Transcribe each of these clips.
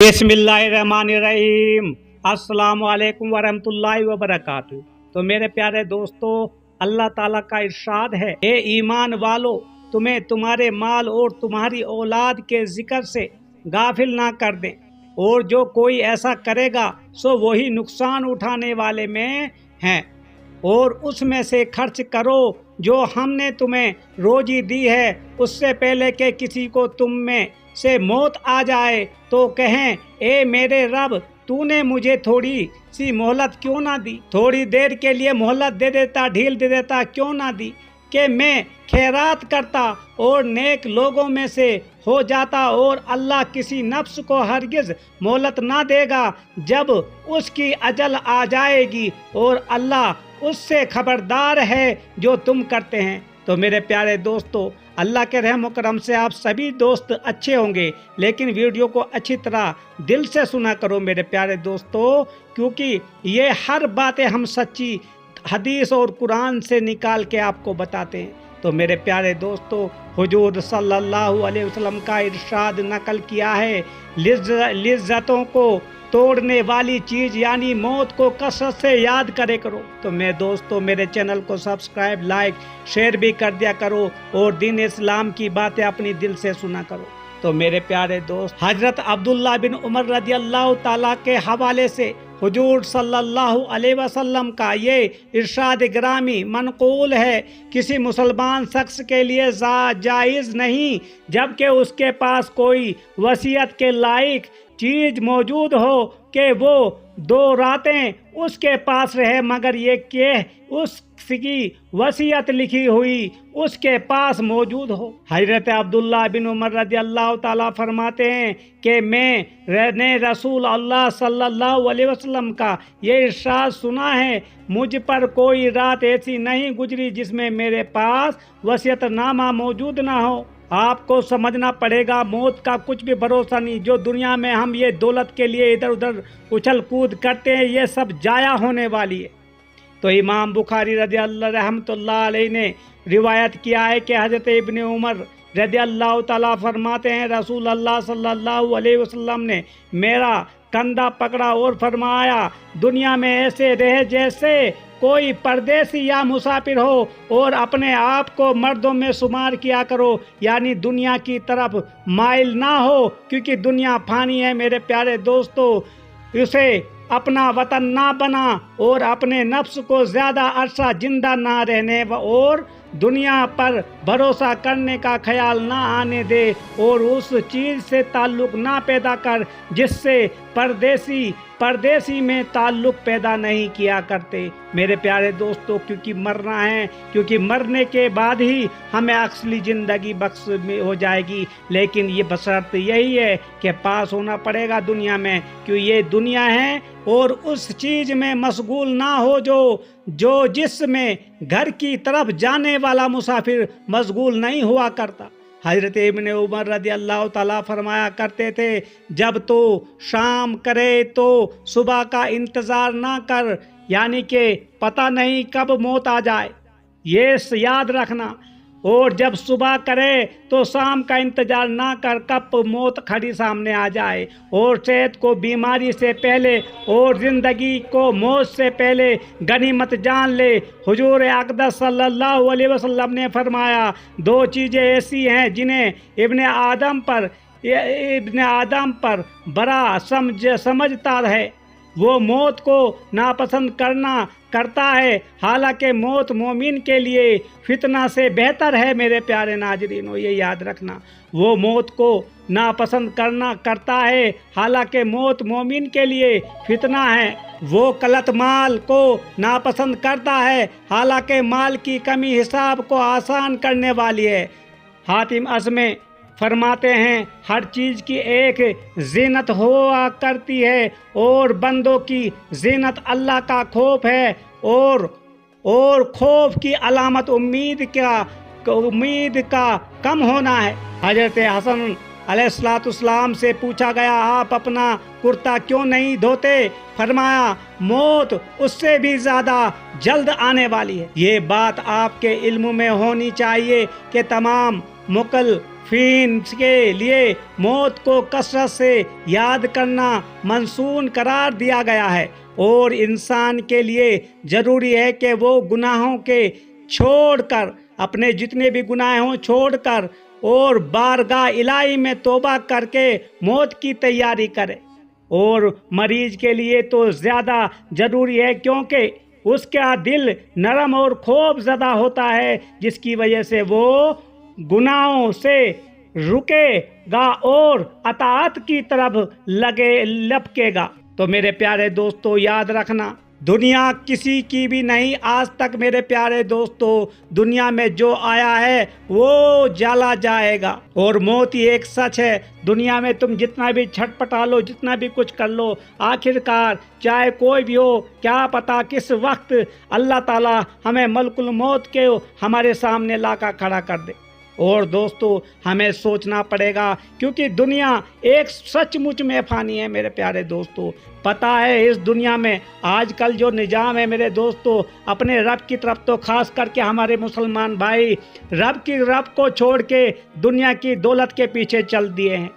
बिस्मिल्लाहिर्रहमानिर्रहीम। अस्सलाम वालेकुम वरहमतुल्लाहि वबरकातुहू। तो मेरे प्यारे दोस्तों, अल्लाह ताला का इरशाद है, ए ईमान वालो, तुम्हें तुम्हारे माल और तुम्हारी औलाद के जिक्र से गाफिल ना कर दें, और जो कोई ऐसा करेगा सो वही नुकसान उठाने वाले में हैं। और उसमें से खर्च करो जो हमने तुम्हें रोजी दी है, उससे पहले कि किसी को तुम में से मौत आ जाए तो कहें, ए मेरे रब, तूने मुझे थोड़ी सी मोहलत क्यों ना दी, थोड़ी देर के लिए मोहलत दे देता, ढील दे देता क्यों ना दी, कि मैं खैरात करता और नेक लोगों में से हो जाता। और अल्लाह किसी नफ्स को हरगिज़ मोहलत ना देगा जब उसकी अजल आ जाएगी, और अल्लाह उससे खबरदार है जो तुम करते हैं। तो मेरे प्यारे दोस्तों, अल्लाह के रहम व करम से आप सभी दोस्त अच्छे होंगे, लेकिन वीडियो को अच्छी तरह दिल से सुना करो मेरे प्यारे दोस्तों, क्योंकि ये हर बातें हम सच्ची हदीस और कुरान से निकाल के आपको बताते हैं। तो मेरे प्यारे दोस्तों, हुजूर सल्लल्लाहु अलैहि वसल्लम का इरशाद नकल किया है, लिज्जतों को तोड़ने वाली चीज़ यानी मौत को कसरत से याद करे करो। तो मैं दोस्तों, मेरे चैनल को सब्सक्राइब, लाइक, शेयर भी कर दिया करो, और दीन इस्लाम की बातें अपनी दिल से सुना करो। तो मेरे प्यारे दोस्त, हजरत अब्दुल्ला बिन उमर रज़ी अल्लाह ताला के हवाले से हुजूर सल्लल्लाहु अलैहि वसल्लम का ये इरशाद ग्रामी मनकूल है, किसी मुसलमान शख्स के लिए जायज़ नहीं जबकि उसके पास कोई वसीयत के लायक चीज़ मौजूद हो कि वो 2 रातें उसके पास रहे, मगर ये कि उसकी वसीयत लिखी हुई उसके पास मौजूद हो। हज़रत अब्दुल्ला बिन उमर रज़ी अल्लाह ताला फरमाते हैं कि मैंने रसूल अल्लाह सल्लल्लाहु अलैहि वसल्लम का ये इरशाद सुना है, मुझ पर कोई रात ऐसी नहीं गुजरी जिसमें मेरे पास वसीयतनामा मौजूद ना हो। आपको समझना पड़ेगा, मौत का कुछ भी भरोसा नहीं। जो दुनिया में हम ये दौलत के लिए इधर उधर उछल कूद करते हैं, ये सब जाया होने वाली है। तो इमाम बुखारी रज़ी अल्लाह रहमतुल्लाह अलैह ने रिवायत किया है कि हज़रत इब्ने उमर रज़ी अल्लाह ताला फरमाते हैं, रसूल अल्लाह सल्लल्लाहु अलैहि वसल्लम ने मेरा कंधा पकड़ा और फरमाया, दुनिया में ऐसे रहे जैसे कोई परदेसी या मुसाफिर हो, और अपने आप को मर्दों में शुमार किया करो, यानी दुनिया की तरफ माइल ना हो, क्योंकि दुनिया फानी है मेरे प्यारे दोस्तों। उसे अपना वतन ना बना, और अपने नफ्स को ज़्यादा अरसा जिंदा ना रहने और दुनिया पर भरोसा करने का ख्याल ना आने दे, और उस चीज़ से ताल्लुक़ ना पैदा कर जिससे परदेसी में ताल्लुक़ पैदा नहीं किया करते मेरे प्यारे दोस्तों। क्योंकि मरना है, क्योंकि मरने के बाद ही हमें असली ज़िंदगी बख्श में हो जाएगी, लेकिन ये बशर्त यही है कि पास होना पड़ेगा दुनिया में, क्योंकि ये दुनिया है और उस चीज़ में मशगूल ना हो जो जिसमें घर की तरफ जाने वाला मुसाफिर मशगूल नहीं हुआ करता। हज़रत इब्ने उमर रज़ी अल्लाह ताला फरमाया करते थे, जब तो शाम करे तो सुबह का इंतज़ार ना कर, यानी कि पता नहीं कब मौत आ जाए, ये याद रखना। और जब सुबह करे तो शाम का इंतज़ार ना कर कब मौत खड़ी सामने आ जाए। और सेहत को बीमारी से पहले और ज़िंदगी को मौत से पहले गनीमत जान ले। हुजूर अक़दस सल्लल्लाहु अलैहि वसल्लम ने फरमाया, 2 चीज़ें ऐसी हैं जिन्हें इब्ने आदम पर बड़ा समझता है, वो मौत को नापसंद करता है, हालांकि मौत मोमिन के लिए फितना से बेहतर है मेरे प्यारे नाज़रीनों, ये याद रखना। वो मौत को नापसंद करता है, हालांकि मौत मोमिन के लिए फितना है। वो गलत माल को नापसंद करता है, हालांकि माल की कमी हिसाब को आसान करने वाली है। हातिम असमे फरमाते हैं, हर चीज़ की एक ज़ीनत हुआ करती है, और बंदों की ज़ीनत अल्लाह का खौफ है, और खौफ की अलामत उम्मीद का कम होना है। हज़रत हसन अलैहिस्सलाम से पूछा गया, आप अपना कुर्ता क्यों नहीं धोते? फरमाया, मौत उससे भी ज़्यादा जल्द आने वाली है। ये बात आपके इल्म में होनी चाहिए कि तमाम फीन के लिए मौत को कसरत से याद करना मंसून करार दिया गया है और इंसान के लिए ज़रूरी है कि वो गुनाहों के छोड़कर, अपने जितने भी गुनाह हों छोड़कर और बारगाह इलाही में तौबा करके मौत की तैयारी करे। और मरीज के लिए तो ज़्यादा ज़रूरी है, क्योंकि उसका दिल नरम और खौफज़दा होता है, जिसकी वजह से वो गुनाहों से रुकेगा और अताअत की तरफ लपकेगा। तो मेरे प्यारे दोस्तों, याद रखना, दुनिया किसी की भी नहीं। आज तक मेरे प्यारे दोस्तों, दुनिया में जो आया है वो जाला जाएगा और मौत ही एक सच है। दुनिया में तुम जितना भी छटपटा लो, जितना भी कुछ कर लो, आखिरकार चाहे कोई भी हो, क्या पता किस वक्त अल्लाह ताला हमें मलकुल मौत के हमारे सामने लाकर खड़ा कर दे। और दोस्तों, हमें सोचना पड़ेगा, क्योंकि दुनिया एक सचमुच में फ़ानी है मेरे प्यारे दोस्तों। पता है इस दुनिया में आजकल जो निज़ाम है मेरे दोस्तों, अपने रब की तरफ, तो ख़ास करके हमारे मुसलमान भाई रब को छोड़ के दुनिया की दौलत के पीछे चल दिए हैं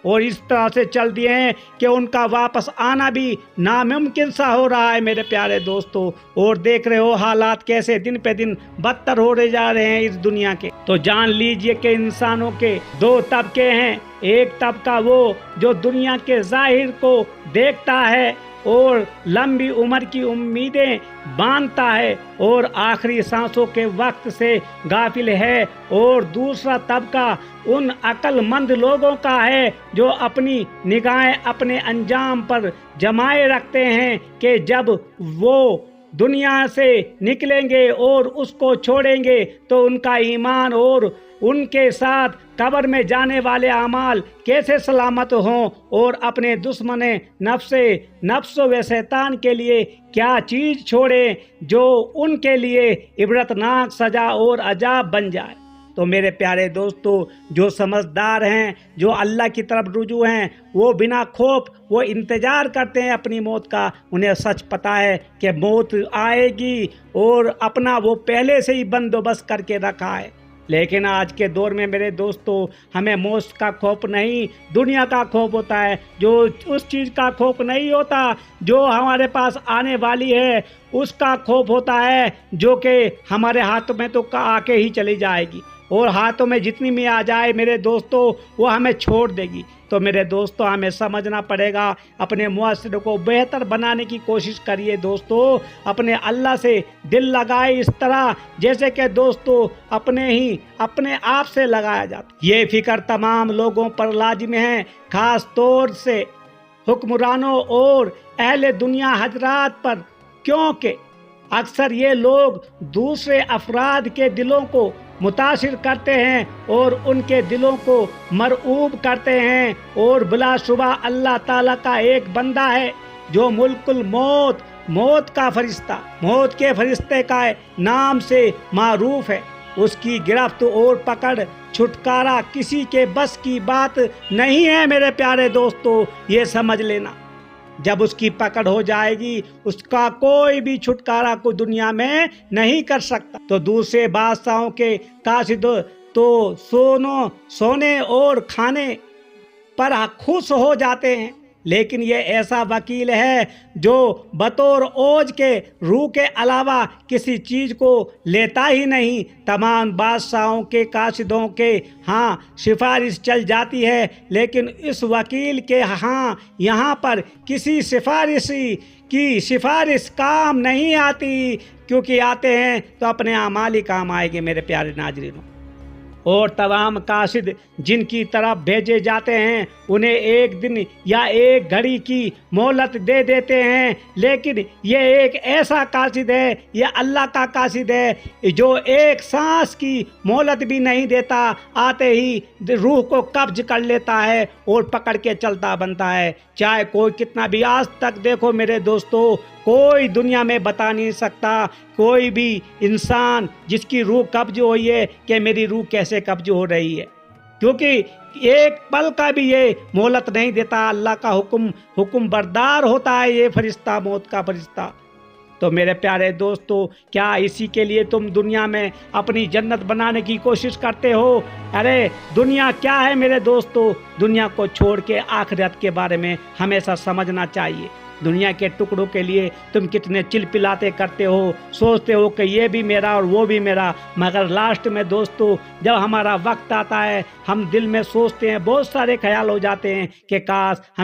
और इस तरह से चल दिए हैं कि उनका वापस आना भी नामुमकिन सा हो रहा है मेरे प्यारे दोस्तों। और देख रहे हो हालात कैसे दिन पे दिन बदतर हो रहे जा रहे हैं इस दुनिया के। तो जान लीजिए कि इंसानों के दो तबके हैं। एक तबका वो जो दुनिया के ज़ाहिर को देखता है और लंबी उम्र की उम्मीदें बांधता है और आखिरी सांसों के वक्त से गाफिल है, और दूसरा तबका उन अक्लमंद लोगों का है जो अपनी निगाहें अपने अंजाम पर जमाए रखते हैं कि जब वो दुनिया से निकलेंगे और उसको छोड़ेंगे तो उनका ईमान और उनके साथ कब्र में जाने वाले अमाल कैसे सलामत हों, और अपने दुश्मन नफ्स व शैतान के लिए क्या चीज़ छोड़ें जो उनके लिए इबरतनाक सज़ा और अजाब बन जाए। तो मेरे प्यारे दोस्तों, जो समझदार हैं, जो अल्लाह की तरफ रुजू हैं, वो बिना खौफ वो इंतज़ार करते हैं अपनी मौत का। उन्हें सच पता है कि मौत आएगी और अपना वो पहले से ही बंदोबस्त करके रखा है। लेकिन आज के दौर में मेरे दोस्तों, हमें मौत का खौफ नहीं, दुनिया का खौफ होता है। जो उस चीज़ का खौफ नहीं होता जो हमारे पास आने वाली है, उसका खौफ होता है जो कि हमारे हाथ में तो आके ही चली जाएगी, और हाथों में जितनी भी आ जाए मेरे दोस्तों वो हमें छोड़ देगी। तो मेरे दोस्तों, हमें समझना पड़ेगा, अपने मुआशरे को बेहतर बनाने की कोशिश करिए दोस्तों। अपने अल्लाह से दिल लगाए इस तरह जैसे कि दोस्तों अपने आप से लगाया जाता। ये फिक्र तमाम लोगों पर लाजिम है, ख़ास तौर से हुक्मरानों और अहले दुनिया हजरात पर, क्योंकि अक्सर ये लोग दूसरे अफराद के दिलों को मुतासिर करते हैं और उनके दिलों को मरऊब करते हैं। और बिलाशुबा अल्लाह ताला का एक बंदा है जो मुल्कुल मौत का फरिश्ता, मौत के फरिश्ते का नाम से मारूफ है। उसकी गिरफ्त और पकड़, छुटकारा किसी के बस की बात नहीं है मेरे प्यारे दोस्तों, ये समझ लेना। जब उसकी पकड़ हो जाएगी, उसका कोई भी छुटकारा को दुनिया में नहीं कर सकता। तो दूसरे बादशाहों के कासिद तो सोने और खाने पर खुश हो जाते हैं, लेकिन ये ऐसा वकील है जो बतौर ओज के रूह के अलावा किसी चीज़ को लेता ही नहीं। तमाम बादशाहों के कासिदों के हाँ सिफारिश चल जाती है, लेकिन इस वकील के हाँ यहाँ पर किसी सिफारिश काम नहीं आती, क्योंकि आते हैं तो अपने अमाल ही काम आएंगे मेरे प्यारे नाज़रीनों। और तमाम कासिद जिनकी तरफ भेजे जाते हैं उन्हें एक दिन या एक घड़ी की मोहलत दे देते हैं, लेकिन ये एक ऐसा कासिद है, ये अल्लाह का कासिद है जो एक सांस की मोहलत भी नहीं देता, आते ही रूह को कब्ज कर लेता है और पकड़ के चलता बनता है। चाहे कोई कितना भी, आज तक देखो मेरे दोस्तों, कोई दुनिया में बता नहीं सकता कोई भी इंसान जिसकी रूह कब्ज हुई है कि मेरी रूह कैसे कब्ज हो रही है, क्योंकि एक पल का भी ये मोहलत नहीं देता। अल्लाह का हुक्म बरदार होता है ये फरिश्ता, मौत का फरिश्ता। تو میرے پیارے دوستو، کیا اسی کے لیے تم دنیا میں اپنی جنت بنانے کی کوشش کرتے ہو؟ ارے دنیا کیا ہے میرے دوستو؟ دنیا کو چھوڑ کے آخرت کے بارے میں ہمیشہ سمجھنا چاہیے۔ دنیا کے ٹکڑوں کے لیے تم کتنے چل پلاتے کرتے ہو، سوچتے ہو کہ یہ بھی میرا اور وہ بھی میرا، مگر لاسٹ میں دوستو جب ہمارا وقت آتا ہے ہم دل میں سوچتے ہیں، بہت سارے خیال ہو جاتے ہیں کہ کاش